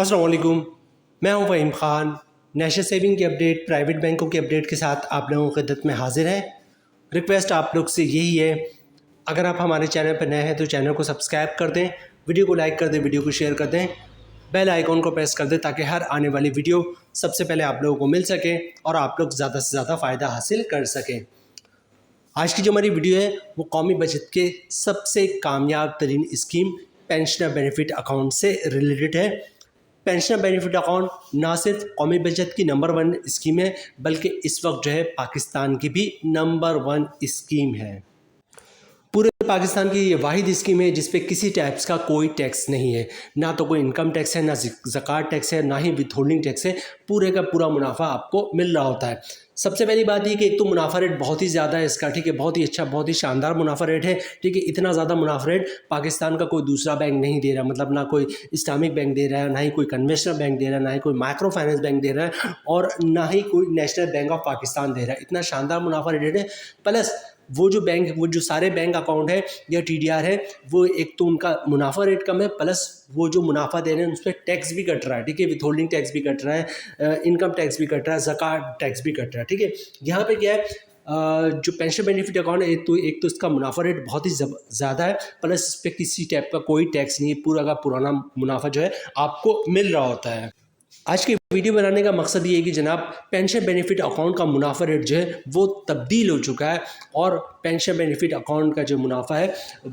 अस्सलाम वालेकुम, मैं हूं फ़हीम ख़ान। नेशनल सेविंग की अपडेट, प्राइवेट बैंकों की अपडेट के साथ आप लोगों की खिदमत में हाजिर है। रिक्वेस्ट आप लोग से यही है, अगर आप हमारे चैनल पर नए हैं तो चैनल को सब्सक्राइब कर दें, वीडियो को लाइक कर दें, वीडियो को शेयर कर दें, बेल आइकॉन को प्रेस कर दें ताकि हर आने वाली वीडियो सबसे पहले आप लोगों को मिल सके और आप लोग ज़्यादा से ज़्यादा फ़ायदा हासिल कर सकें। आज की जो हमारी वीडियो है वो कौमी बचत के सबसे कामयाब तरीन स्कीम पेंशनर बेनिफिट अकाउंट से रिलेटेड है। पेंशनर बेनिफिट अकाउंट ना सिर्फ कौमी बचत की नंबर 1 स्कीम है बल्कि इस वक्त जो है पाकिस्तान की भी नंबर 1 स्कीम है। पूरे पाकिस्तान की ये वाहिद स्कीम है जिसपे किसी टाइप्स का कोई टैक्स नहीं है, ना तो कोई इनकम टैक्स है, ना ज़कात टैक्स है, ना ही विथहोल्डिंग टैक्स है। पूरे का पूरा मुनाफा आपको मिल रहा होता है। सबसे पहली बात ये कि एक तो मुनाफा रेट बहुत ही ज़्यादा है इसका, ठीक है, बहुत ही अच्छा, बहुत ही शानदार मुनाफा रेट है, ठीक है। इतना ज़्यादा मुनाफा रेट पाकिस्तान का कोई दूसरा बैंक नहीं दे रहा, मतलब ना कोई इस्लामिक बैंक दे रहा है, ना ही कोई कन्वेंशनल बैंक दे रहा है, ना ही कोई माइक्रो फाइनेंस बैंक दे रहा है और ना ही कोई नेशनल बैंक ऑफ पाकिस्तान दे रहा है। इतना शानदार मुनाफा रेट है। प्लस वो जो सारे बैंक अकाउंट है या टीडीआर है, वो एक तो उनका मुनाफा रेट कम है, प्लस वो जो मुनाफा दे रहे हैं उस पर टैक्स भी कट रहा है, ठीक है, विथहोल्डिंग टैक्स भी कट रहा है, इनकम टैक्स भी कट रहा है, ज़कात टैक्स भी कट रहा है, ठीक है। यहाँ पे क्या है, जो पेंशन बेनिफिट अकाउंट है, एक तो इसका मुनाफा रेट बहुत ही ज़्यादा है, प्लस इस पर किसी टाइप का कोई टैक्स नहीं है, पूरा का पुराना मुनाफा जो है आपको मिल रहा होता है। आज की वीडियो बनाने का मकसद ये है कि जनाब पेंशन बेनिफिट अकाउंट का मुनाफा रेट जो है वो तब्दील हो चुका है और पेंशन बेनिफिट अकाउंट का जो मुनाफा है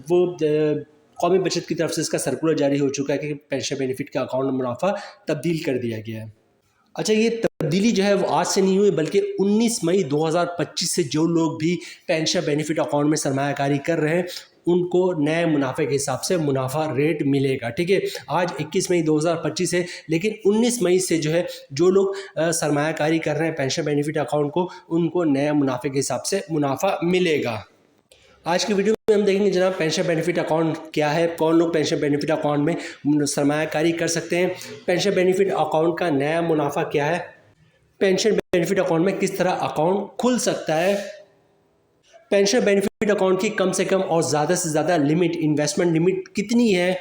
वो कौमी बचत की तरफ से इसका सर्कुलर जारी हो चुका है कि पेंशन बेनिफिट का अकाउंट मुनाफा तब्दील कर दिया गया है। अच्छा, ये तब्दीली जो है वो आज से नहीं हुई बल्कि 19 मई 2025 से जो लोग भी पेंशन बेनिफिट अकाउंट में सरमायाकारी कर रहे हैं उनको नए मुनाफे के हिसाब से मुनाफा रेट मिलेगा, ठीक है। आज 21 मई 2025 है, लेकिन 19 मई से जो है जो लोग सरमायाकारी कर रहे हैं पेंशन बेनिफिट अकाउंट को, उनको नए मुनाफे के हिसाब से मुनाफा मिलेगा। आज की वीडियो में हम देखेंगे जनाब पेंशन बेनिफिट अकाउंट क्या है, कौन लोग पेंशन बेनिफिट अकाउंट में सरमायाकारी कर सकते हैं, पेंशन बेनिफिट अकाउंट का नया मुनाफा क्या है, पेंशन बेनिफिट अकाउंट में किस तरह अकाउंट खुल सकता है, पेंशन बेनिफिट अकाउंट की कम से कम और ज़्यादा से ज़्यादा लिमिट, इन्वेस्टमेंट लिमिट कितनी है,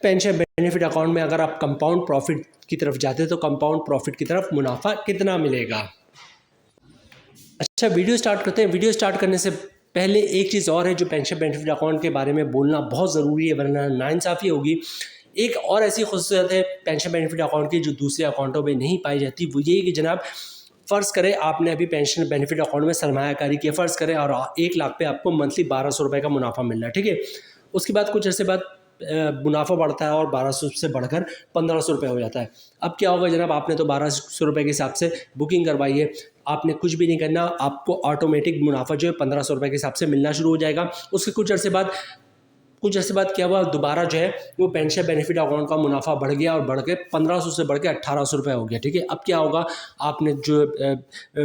पेंशन बेनिफिट अकाउंट में अगर आप कंपाउंड प्रॉफिट की तरफ जाते हैं तो कंपाउंड प्रॉफिट की तरफ मुनाफा कितना मिलेगा। अच्छा, वीडियो स्टार्ट करते हैं। वीडियो स्टार्ट करने से पहले एक चीज़ और है जो पेंशन बेनिफिट अकाउंट के बारे में बोलना बहुत ज़रूरी है, वरना नाइंसाफ़ी होगी। एक और ऐसी खुसूसियत है पेंशन बेनिफिट अकाउंट की जो दूसरे अकाउंटों में नहीं पाई जाती, वो ये कि जनाब फ़र्ज़ करें आपने अभी पेंशन बेनिफिट अकाउंट में सरमायाकारी किया, फ़र्ज़ करें, और 1 लाख पे आपको मंथली 1200 रुपये का मुनाफा मिल रहा है, ठीक है। उसके बाद कुछ अर्से बाद मुनाफा बढ़ता है और 1200 से बढ़कर 1500 रुपये हो जाता है। अब क्या होगा जनाब, आपने तो 1200 रुपये के हिसाब से बुकिंग करवाई है, आपने कुछ भी नहीं करना, आपको ऑटोमेटिक मुनाफा जो है 1500 रुपये के हिसाब से मिलना शुरू हो जाएगा। उसके कुछ अर्से बाद क्या हुआ, दोबारा जो है वो पेंशन बेनिफिट अकाउंट का मुनाफा बढ़ गया और बढ़ के 1500 से बढ़ के 1800 रुपये हो गया, ठीक है। अब क्या होगा, आपने जो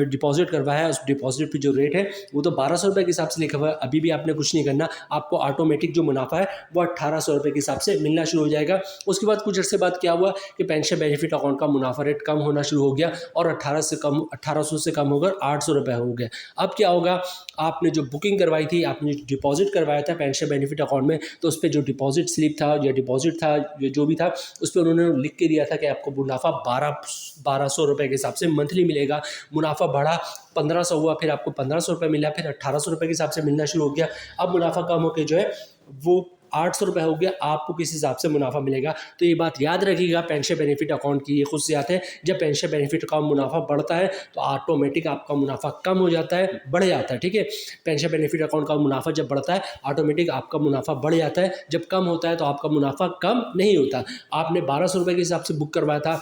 डिपॉजिट करवाया है उस डिपॉजिट पे जो रेट है वो तो 1200 रुपये के हिसाब से लिखा हुआ है, अभी भी आपने कुछ नहीं करना, आपको ऑटोमेटिक जो मुनाफा है वो 1800 रुपये के हिसाब से मिलना शुरू हो जाएगा। उसके बाद कुछ अर्से बाद क्या हुआ कि पेंशन बेनिफिट अकाउंट का मुनाफा रेट कम होना शुरू हो गया और 1800 से कम होकर 800 रुपये हो गया। अब क्या होगा, आपने जो बुकिंग करवाई थी, आपने जो डिपॉजिट करवाया था पेंशन बेनिफिट अकाउंट में, तो उस पर जो डिपॉजिट स्लिप था या डिपॉजिट था या जो भी था उस पर उन्होंने लिख के दिया था कि आपको मुनाफा 1200 रुपये के हिसाब से मंथली मिलेगा। मुनाफा बढ़ा, 1500 हुआ, फिर आपको 1500 रुपये मिला, फिर 1800 रुपये के हिसाब से मिलना शुरू हो गया। अब मुनाफा कम होकर जो है वो 800 रुपये हो गया, आपको किस हिसाब से मुनाफा मिलेगा। तो ये बात याद रखिएगा, पेंशन बेनिफिट अकाउंट की ये खुशियात है, जब पेंशन बेनिफिट का मुनाफा बढ़ता है तो ऑटोमेटिक आपका मुनाफा कम हो जाता है, बढ़ जाता है, ठीक है। पेंशन बेनिफिट अकाउंट का मुनाफा जब बढ़ता है ऑटोमेटिक आपका मुनाफा बढ़ जाता है, जब कम होता है तो आपका मुनाफा कम नहीं होता। आपने 1200 रुपये के हिसाब से बुक करवाया था,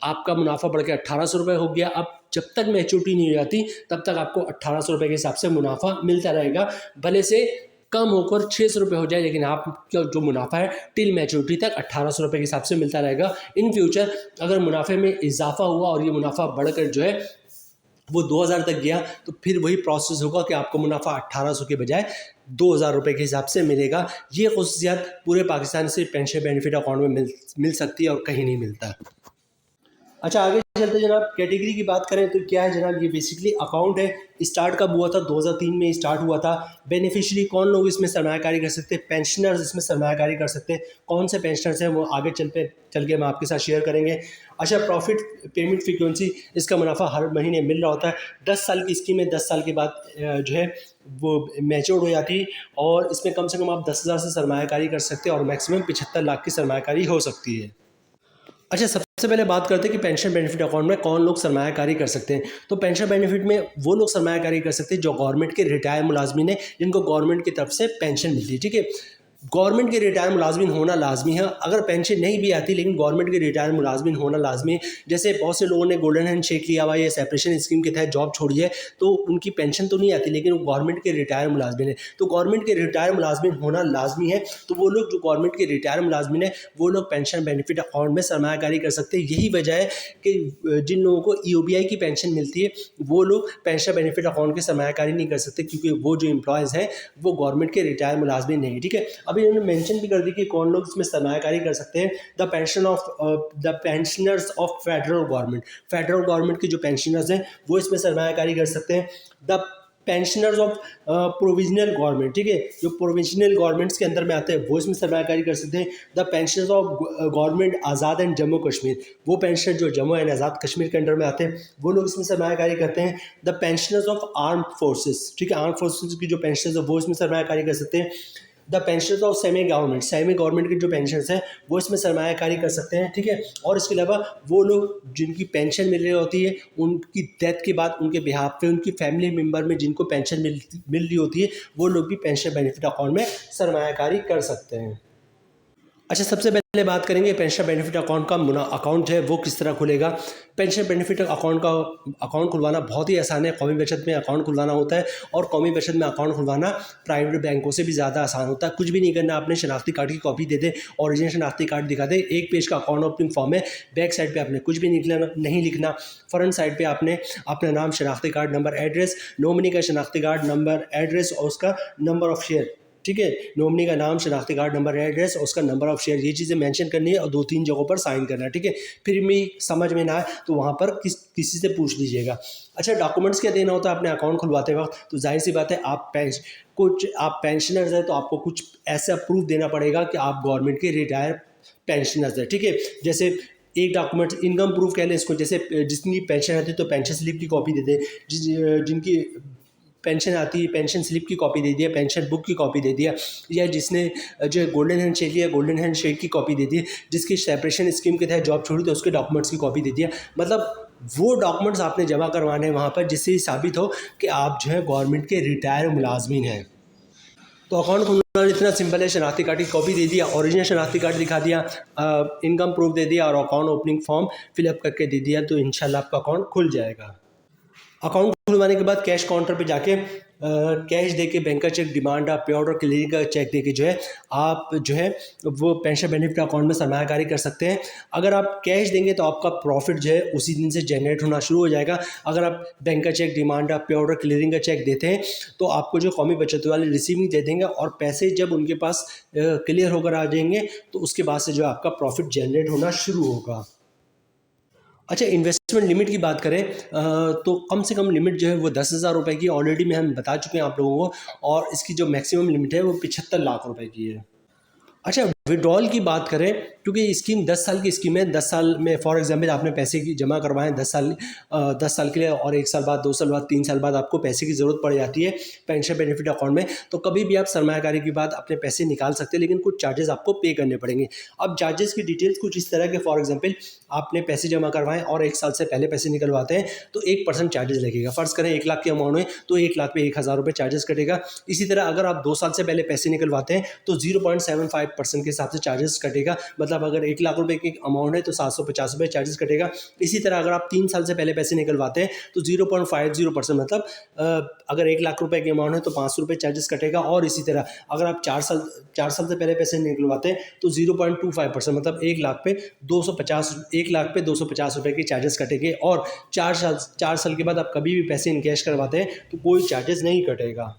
आपका मुनाफा बढ़ के 1800 रुपये हो गया। अब जब तक मैच्योरिटी नहीं हो जाती तब तक आपको 1800 रुपये के हिसाब से मुनाफा मिलता रहेगा, भले से कम होकर 600 रुपये हो जाए, लेकिन आपका जो मुनाफा है टिल मैच्योरिटी तक 1800 रुपये के हिसाब से मिलता रहेगा। इन फ्यूचर अगर मुनाफे में इजाफा हुआ और ये मुनाफा बढ़कर जो है वो 2000 तक गया तो फिर वही प्रोसेस होगा कि आपको मुनाफा 1800 के बजाय 2000 रुपये के हिसाब से मिलेगा। ये खुसूसियत पूरे पाकिस्तान से पेंशन बेनिफिट अकाउंट में मिल सकती है और कहीं नहीं मिलता। अच्छा, आगे चलते जनाब कैटेगरी की बात करें तो क्या है जनाब, ये बेसिकली अकाउंट है। स्टार्ट कब हुआ था? 2003 में स्टार्ट हुआ था। बेनिफिशियरी कौन लोग इसमें सरमायाकारी कर सकते हैं? पेंशनर्स इसमें सरमायाकारी कर सकते हैं। कौन से पेंशनर्स हैं वो आगे चल के हम आपके साथ शेयर करेंगे। अच्छा, प्रॉफिट पेमेंट फ्रीक्वेंसी, इसका मुनाफा हर महीने मिल रहा होता है। 10 साल की स्कीम है, 10 साल के बाद जो है वो मैच्योर हो जाती है और इसमें कम से कम आप 10,000 से सरमायाकारी कर सकते हैं और मैक्सिमम 75 लाख की सरमायाकारी हो सकती है। अच्छा, सबसे पहले बात करते हैं कि पेंशन बेनिफिट अकाउंट में कौन लोग सरमायाकारी कर सकते हैं। तो पेंशन बेनिफिट में वो लोग सरमायाकारी कर सकते हैं जो गवर्नमेंट के रिटायर मुलाजमीन हैं, जिनको गवर्नमेंट की तरफ से पेंशन मिलती है। ठीक है, गवर्नमेंट के रिटायर मुलाजमीन होना लाजमी है। अगर पेंशन नहीं भी आती लेकिन गवर्नमेंट के रिटायर मुलाजमीन होना लाजमी है। जैसे बहुत से लोगों ने गोल्डन हैंड शेक लिया हुआ है, सेपरेशन स्कीम के तहत जॉब छोड़ी है, तो उनकी पेंशन तो नहीं आती लेकिन वो गवर्नमेंट के रिटायर मुलाजमीन है। तो गवर्नमेंट के रिटायर मुलाजमीन होना लाजमी है। तो वो लोग जो गवर्नमेंट के रिटायर मुलाजमीन है वो लोग पेंशन बेनिफिट अकाउंट में सरमायाकारी कर सकते हैं। यही वजह है कि जिन लोगों को EOBI की पेंशन मिलती है वो लोग पेंशन बेनिफिट अकाउंट की सरमायाकारी नहीं कर सकते, क्योंकि वो जो एम्प्लॉयज़ हैं वो गवर्नमेंट के रिटायर मुलाजमीन नहीं है। ठीक है, अभी इन्होंने मेंशन भी कर दी कि कौन लोग इसमें सरमायाकारी कर सकते हैं। The pensioners of federal government, federal government की जो पेंशनर्स हैं वो इसमें सरमायाकारी कर सकते हैं। The pensioners of provisional government, ठीक है, जो प्रोविजनल गवर्नमेंट्स के अंदर में आते हैं वो इसमें सरमायाकारी कर सकते हैं। The pensioners of government Azad and Jammu Kashmir, वो पेंशनर जो जम्मू एंड आज़ाद कश्मीर के अंडर में आते हैं वो लोग इसमें सरमायाकारी करते हैं। The pensioners of arm forces, ठीक है, आर्म फोर्सेस की जो पेंशनर्स है वो इसमें सरमायाकारी कर सकते हैं। The pensioners of semi government के जो पेंशनर्स हैं वो इसमें सरमायाकारी कर सकते हैं। ठीक है, और इसके अलावा वो लोग जिनकी पेंशन मिल रही होती है उनकी डेथ के बाद उनके बिहाफ पे उनकी फैमिली मेम्बर में जिनको पेंशन मिल रही होती है वो लोग भी पेंशन बेनिफिट अकाउंट में सरमायाकारी कर सकते हैं। अच्छा, सबसे पहले बात करेंगे पेंशन बेनिफिट अकाउंट का अकाउंट है वो किस तरह खुलेगा। पेंशन बेनिफिट अकाउंट खुलवाना बहुत ही आसान है। कौमी बचत में अकाउंट खुलवाना होता है और कौमी बचत में अकाउंट खुलवाना प्राइवेट बैंकों से भी ज़्यादा आसान होता है। कुछ भी नहीं करना, आपने शनाख्ती कार्ड की कॉपी दे दे, ओरिजिनल शनाख्ती कार्ड दिखा दे, 1 पेज का अकाउंट ओपनिंग फॉर्म है, बैक साइड पे आपने कुछ भी नहीं लिखना, फ्रंट साइड पे आपने अपना नाम, शनाख्ती कार्ड नंबर, एड्रेस, नॉमिनी का शनाख्ती कार्ड नंबर, एड्रेस और उसका नंबर ऑफ शेयर, ठीक है, नॉमिनी का नाम, शनाख्ती कार्ड नंबर, एड्रेस और उसका नंबर ऑफ शेयर, ये चीज़ें मेंशन करनी है और 2-3 जगहों पर साइन करना है। ठीक है, फिर भी समझ में ना आए तो वहाँ पर किसी से पूछ लीजिएगा। अच्छा, डॉक्यूमेंट्स क्या देना होता है अपने अकाउंट खुलवाते वक्त? तो जाहिर सी बात है आप पेंशनर्स हैं तो आपको कुछ ऐसा प्रूफ देना पड़ेगा कि आप गवर्नमेंट के रिटायर पेंशनर्स हैं। ठीक है, जैसे एक डॉक्यूमेंट इनकम प्रूफ कह लें इसको, जैसे जिसकी पेंशन आती है तो पेंशन स्लिप की कॉपी दे दें, जिनकी पेंशन आती है पेंशन स्लिप की कॉपी दे दिया, पेंशन बुक की कॉपी दे दिया, या जिसने जो गोल्डन हैंड शेक लिया गोल्डन हैंड शेक की कॉपी दे दी, जिसकी सेपरेशन स्कीम के तहत जॉब छोड़ी तो उसके डॉक्यूमेंट्स की कॉपी दे दिया। मतलब वो डॉक्यूमेंट्स आपने जमा करवाने हैं वहाँ पर जिससे साबित हो कि आप जो है गवर्नमेंट के रिटायर मुलाजमीन हैं। तो अकाउंट खुलना इतना सिंपल है, शनाख्ती कार्ड की कॉपी दे दिया, ओरिजिनल शनाख्ती कार्ड दिखा दिया, इनकम प्रूफ दे दिया और अकाउंट ओपनिंग फॉर्म फिलअप करके दे दिया तो इंशाल्लाह आपका अकाउंट खुल जाएगा। अकाउंट खुलवाने के बाद कैश काउंटर पे जाके कैश देके बैंक का चेक, डिमांड ड्राफ्ट, पे ऑर्डर, क्लियरिंग का चेक देके जो है आप जो है वो पेंशन बेनिफिट अकाउंट में सरमायाकारी कर सकते हैं। अगर आप कैश देंगे तो आपका प्रॉफिट जो है उसी दिन से जनरेट होना शुरू हो जाएगा। अगर आप बैंक का चेक, डिमांड ड्राफ्ट, पे ऑर्डर, क्लियरिंग का चेक देते हैं तो आपको जो कौमी बचत वाले रिसीविंग दे देंगे और पैसे जब उनके पास क्लियर होकर आ जाएंगे तो उसके बाद से जो आपका प्रॉफिट जनरेट होना शुरू होगा। अच्छा, इन्वेस्टमेंट लिमिट की बात करें तो कम से कम लिमिट जो है वो 10,000 रुपये की ऑलरेडी में हम बता चुके हैं आप लोगों को, और इसकी जो मैक्सिमम लिमिट है वो 75 लाख रुपए की है। अच्छा, विड्रॉल की बात करें, क्योंकि स्कीम 10 साल की स्कीम है, 10 साल में फॉर एग्जांपल आपने पैसे की जमा करवाएं 10 साल के लिए और 1 साल बाद, 2 साल बाद, 3 साल बाद आपको पैसे की ज़रूरत पड़ जाती है पेंशन बेनिफिट अकाउंट में, तो कभी भी आप सरमायाकारी के बाद अपने पैसे निकाल सकते हैं, लेकिन कुछ चार्जेस आपको पे करने पड़ेंगे। अब चार्जेस की डिटेल्स कुछ इस तरह के, फॉर एग्जाम्पल आपने पैसे जमा करवाएं और 1 साल से पहले पैसे निकलवाते हैं तो 1% चार्जेस लगेगा। फ़र्ज़ करें 1 लाख की अमाउंट है तो 1 लाख पे 1,000 रुपये चार्जेस कटेगा। इसी तरह अगर आप 2 साल से पहले पैसे निकलवाते हैं तो 0.75% के हिसाब से चार्जेस कटेगा। मतलब अगर 1 लाख रुपए की अमाउंट है तो 750 रुपये चार्जेस कटेगा। इसी तरह अगर आप 3 साल से पहले पैसे निकलवाते हैं तो 0.50%, मतलब अगर 1 लाख रुपए की अमाउंट है तो 500 रुपये चार्जेस कटेगा। और इसी तरह अगर आप 4 साल से पहले पैसे निकलवाते हैं तो 0.25%, मतलब 1 लाख पे 250 रुपये के चार्जेस कटेंगे। और 4 साल के बाद आप कभी भी पैसे इनकैश करवाते हैं तो कोई चार्जेस नहीं कटेगा।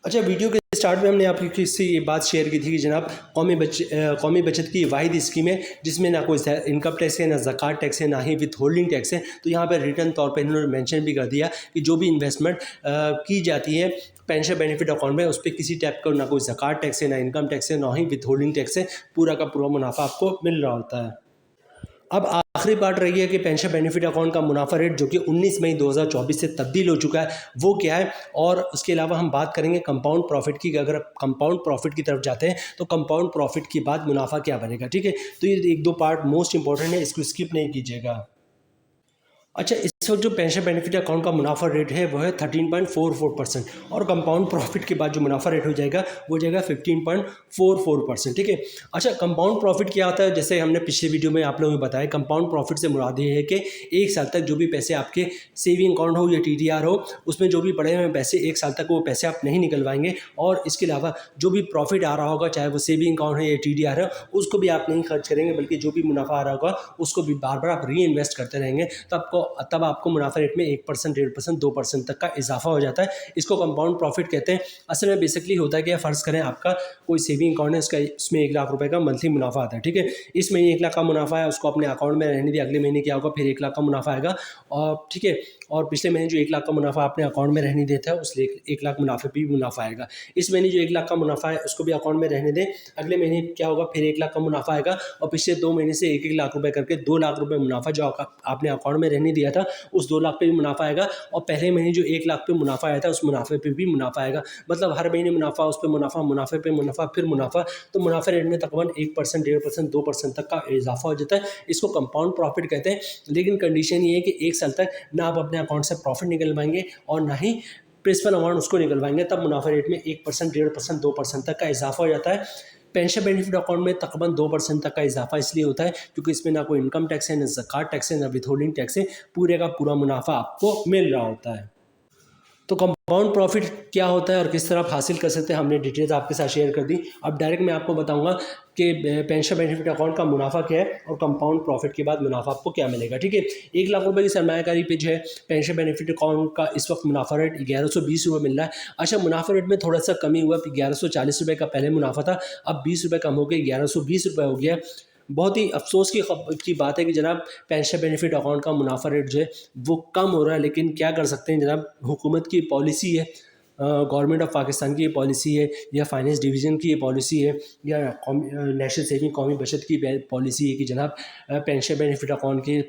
अच्छा, वीडियो के स्टार्ट में हमने आपकी किससे ये बात शेयर की थी कि जनाब कौमी बचत की वाहिद स्कीम है जिसमें ना कोई इनकम टैक्स है, ना ज़कात टैक्स है, ना ही विथ होल्डिंग टैक्स है। तो यहाँ पर रिटर्न तौर पर इन्होंने मेंशन भी कर दिया कि जो भी इन्वेस्टमेंट की जाती है पेंशन बेनिफिट अकाउंट में, उस पर किसी टाइप का ना कोई ज़कात टैक्स है, ना इनकम टैक्स है, ना ही विथ होल्डिंग टैक्स है, पूरा का पूरा मुनाफा आपको मिल रहा होता है। अब आखिरी बात रही है कि पेंशन बेनिफिट अकाउंट का मुनाफा रेट जो कि 19 मई 2024 से तब्दील हो चुका है वो क्या है, और उसके अलावा हम बात करेंगे कंपाउंड प्रॉफिट की। अगर आप कंपाउंड प्रॉफिट की तरफ जाते हैं तो कंपाउंड प्रॉफिट के बाद मुनाफा क्या बनेगा, ठीक है। तो ये एक दो पार्ट मोस्ट इंपॉर्टेंट है, इसको स्किप नहीं कीजिएगा। अच्छा, इस वक्त जो पेंशन बेनिफिट अकाउंट का मुनाफा रेट है वो है 13.44%, और कंपाउंड प्रॉफिट के बाद जो मुनाफा रेट हो जाएगा वो जाएगा 15.44%, ठीक है। अच्छा, कंपाउंड प्रॉफिट क्या होता है, जैसे हमने पिछले वीडियो में आप लोगों को बताया, कंपाउंड प्रॉफिट से मुराद ये है कि एक साल तक जो भी पैसे आपके सेविंग अकाउंट हो या TDR हो, उसमें जो भी पड़े हुए पैसे एक साल तक वो पैसे आप नहीं निकलवाएंगे, और इसके अलावा जो भी प्रॉफिट आ रहा होगा, चाहे वो सेविंग अकाउंट है या TDR है, उसको भी आप नहीं खर्च करेंगे, बल्कि जो भी मुनाफा आ रहा होगा उसको भी बार बार आप री इन्वेस्ट करते रहेंगे। तब आपको मुनाफा रेट में 1%, 1.5%, 2% तक का इजाफा हो जाता है। इसको कंपाउंड प्रॉफिट कहते हैं। असल में बेसिकली होता है कि फ़र्ज़ करें आपका कोई सेविंग अकाउंट है, इसमें 1 लाख रुपए का मंथली मुनाफा आता है, ठीक है। इस महीने 1 लाख का मुनाफा है, उसको अपने अकाउंट में रहने दिया, अगले महीने क्या होगा, फिर 1 लाख का मुनाफा आएगा, और ठीक है। और पिछले महीने जो 1 लाख का मुनाफा आपने अकाउंट में रहने दिया था, उस 1 लाख मुनाफे भी मुनाफा आएगा। इस महीने जो 1 लाख का मुनाफा है उसको भी अकाउंट में रहने दें, अगले महीने क्या होगा, फिर 1 लाख का मुनाफा आएगा, और पिछले 2 महीने से 1-1 लाख रुपए करके 2 लाख रुपए मुनाफा जो आपने अकाउंट में रहने दिया था, उस 2 लाख पे भी मुनाफा आएगा, और पहले महीने जो 1 लाख पे मुनाफा आया था उस मुनाफे पे भी मुनाफा आएगा। मतलब हर महीने मुनाफा, उस पे मुनाफा, मुनाफे पे मुनाफा, फिर मुनाफा। तो मुनाफा रेट में तकरीबन 1%, 1.5%, 2% तक का इजाफा हो जाता है। इसको कंपाउंड प्रॉफिट कहते हैं। लेकिन कंडीशन ये है कि 1 साल तक ना आप अपने अकाउंट से प्रॉफिट निकलवाएंगे और ना ही प्रिंसिपल अमाउंट उसको निकलवाएंगे, तब मुनाफा रेट में 1%, 1.5%, 2% तक का इजाफा हो जाता है। पेंशन बेनिफिट अकाउंट में तकरीबन 2% तक का इजाफा इसलिए होता है क्योंकि इसमें ना कोई इनकम टैक्स है, ना ज़कात टैक्स है, ना विथहोल्डिंग टैक्स है, पूरे का पूरा मुनाफा आपको मिल रहा होता है। तो कंपाउंड प्रॉफिट क्या होता है और किस तरह आप हासिल कर सकते हैं, हमने डिटेल्स आपके साथ शेयर कर दी। अब डायरेक्ट मैं आपको बताऊंगा कि पेंशन बेनिफिट अकाउंट का मुनाफा क्या है और कंपाउंड प्रॉफिट के बाद मुनाफा आपको क्या मिलेगा, ठीक है। 1 लाख रुपए की सरमायाकारी पे जो है पेंशन बेनिफिट अकाउंट का इस वक्त मुनाफा रेट 1120 रुपये मिल रहा है। अच्छा, मुनाफा रेट में थोड़ा सा कमी हुआ, 1140 रुपये का पहले मुनाफा था, अब 20 रुपये कम हो गए, 1120 रुपये हो गया। बहुत ही अफसोस की बात है कि जनाब पेंशन बेनिफिट अकाउंट का मुनाफा रेट जो है वो कम हो रहा है, लेकिन क्या कर सकते हैं जनाब, हुकूमत की पॉलिसी है, गवर्नमेंट ऑफ पाकिस्तान की ये पॉलिसी है, या फाइनेंस डिवीज़न की ये पॉलिसी है, या नेशनल सेविंग कौमी बचत की पॉलिसी है कि जनाब पेंशन बेनिफिट अकाउंट के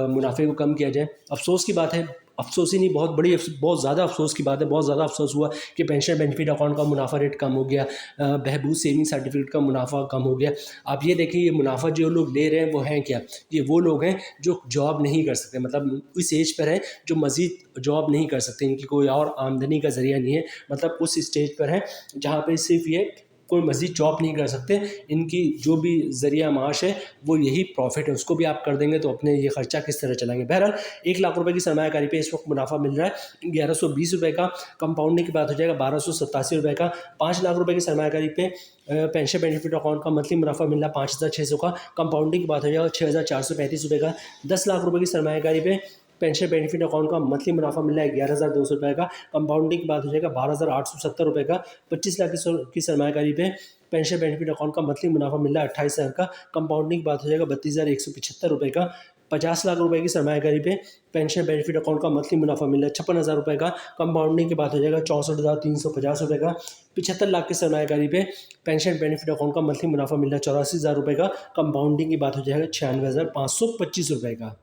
मुनाफे को कम किया जाए। अफसोस की बात है, अफसोस ही नहीं, बहुत ज़्यादा अफसोस की बात है, बहुत ज़्यादा अफसोस हुआ कि पेंशन बेनिफिट अकाउंट का मुनाफा रेट कम हो गया, बहबूद सेविंग सर्टिफिकेट का मुनाफा कम हो गया। आप ये देखिए, ये मुनाफा जो लोग ले रहे हैं वो हैं क्या, ये वो लोग हैं जो जॉब नहीं कर सकते, मतलब इस एज पर हैं जो मज़ीद जॉब नहीं कर सकते, इनकी कोई और आमदनी का ज़रिया नहीं है, मतलब उस स्टेज पर हैं जहाँ पर सिर्फ ये कोई मज़ीद जॉब नहीं कर सकते, इनकी जो भी ज़रिया माश है वो यही प्रॉफिट है, उसको भी आप कर देंगे तो अपने ये खर्चा किस तरह चलाएंगे। बहरहाल 1 लाख रुपए की सरमायाकारी पे इस वक्त मुनाफा मिल रहा है 1120 रुपये का, कंपाउंडिंग की बात हो जाएगा 1287 रुपये का। 5 लाख रुपए की सरमायाकारी पे पेंशन बेनिफिट अकाउंट का मंथली मुनाफा मिल रहा है 5600 का, कंपाउंडिंग की बात हो जाएगा 6435 रुपये का। 10 लाख रुपये की सरमायाकारी पे पेंशन बेनिफिट अकाउंट का मंथली मुनाफा मिल रहा है 11,200 रुपये का, कंपाउंडिंग की बात हो जाएगा 12,870 रुपये का। 25 लाख की सरमायाकारी पे पेंशन बेनिफिट अकाउंट का मंथली मुनाफा मिल रहा है 28,000 का, कंपाउंडिंग की बात हो जाएगा 32,175 रुपये का। 50 लाख रुपए की सरमायाकारी पे पेंशन बेनिफिट अकाउंट का मंथली मुनाफा मिल रहा है 56,000 रुपये का, कंपाउंडिंग की बात हो जाएगा 64,350 रुपये का। 75 लाख की सरमायाकारी पे पेंशन बेनिफिट अकाउंट का मंथली मुनाफा मिल रहा है 84,000 रुपये का, कंपाउंडिंग की बात हो जाएगा 96,525 रुपये का।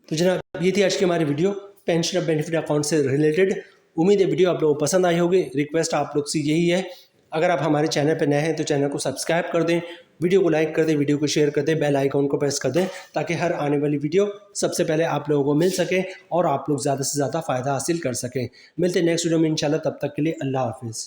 तो जनाब ये थी आज की हमारी वीडियो पेंशन और बेनिफिट अकाउंट से रिलेटेड। उम्मीद है वीडियो आप लोगों को पसंद आई होगी। रिक्वेस्ट आप लोग से यही है, अगर आप हमारे चैनल पर नए हैं तो चैनल को सब्सक्राइब कर दें, वीडियो को लाइक कर दें, वीडियो को शेयर कर दें, बेल आइकॉन को प्रेस कर दें ताकि हर आने वाली वीडियो सबसे पहले आप लोगों को मिल सके और आप लोग ज़्यादा से ज़्यादा फ़ायदा हासिल कर सकें। मिलते हैं नेक्स्ट वीडियो में इंशाल्लाह, तब तक के लिए अल्लाह हाफिज़।